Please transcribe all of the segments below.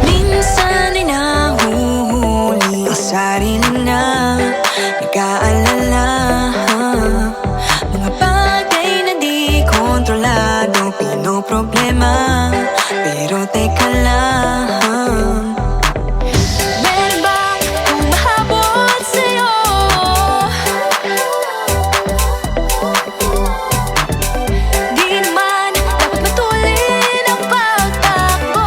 Minsan ay nahuhuli ang sarili na nag-aalala, mga bagay na di kontrolado, pinoproblema. Pero teka lang, meron bang humahabol sa'yo? Di naman dapat matulin ang pagtakbo.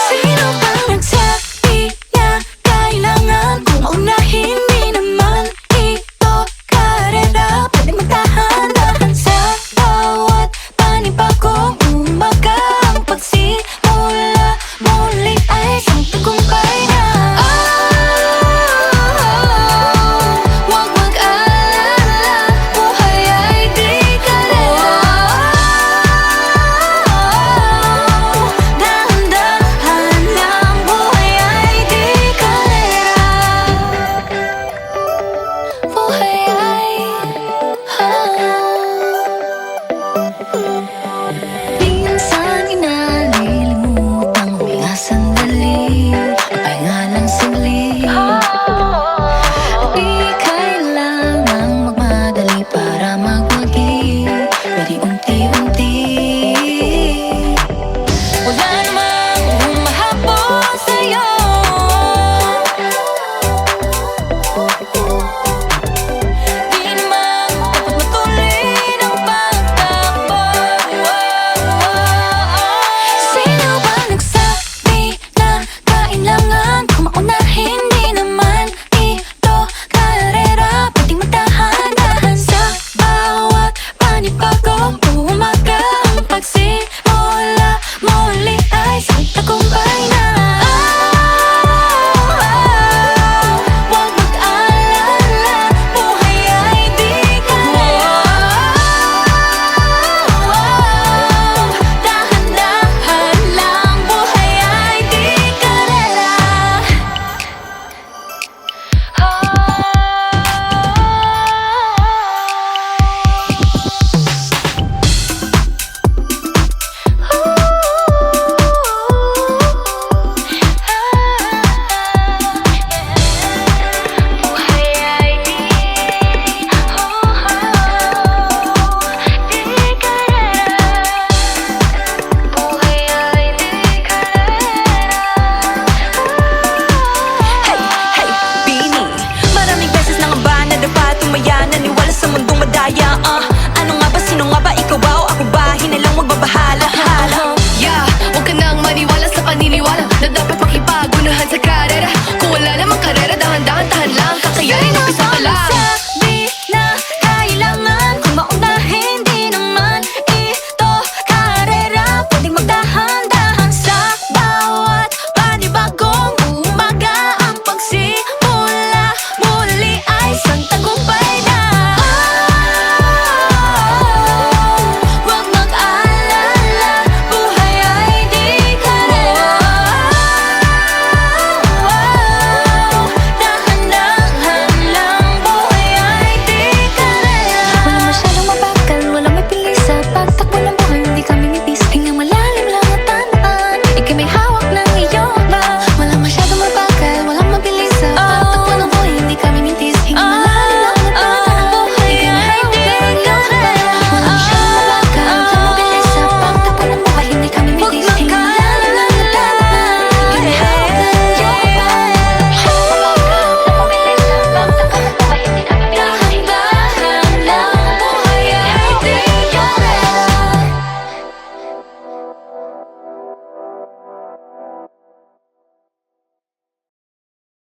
Sino bang nagsabi na kailangan kong maunahin? Di naman ito karera, pwedeng magdahan-dahan sa bawat panibagong umaga. Ang pagsimula muli ay isang tagumpay na. Huwag mag-alala, buhay ay di karera. Dahan-dahan lang, buhay ay di karera. Buhay ay minsan inalilimutang huminga sandali, pahinga lang saglit. Di kailangang magmadali para magwagi, pwede unti-unti. Wala namang humahabol sa'yo. Di naman dapat matulin ang pagtakbo. Sino bang nagsabi na kailangan kong maunahin? Di naman ito karera, pwedeng magdahan-dahan sa bawat panibagong umaga. Ang pagsimula muli ay isang tagumpay na. Huwag mag-alala, buhay ay di karera. Dahan-dahan lang, buhay ay di karera. Buhay ay di karera. Buhay ay di karera. Hey, Bini, maraming beses na nga ba nadapa, tumaya, naniwala sa mundong madaya. Ano nga ba, sino nga ba, ikaw ba o ako ba? Hinalang magbabahala. Yeah, huwag ka nang maniwala sa paniniwala na dapat makipagunahan sa karera. Kung wala namang karera, dahan-dahan, tahan lang.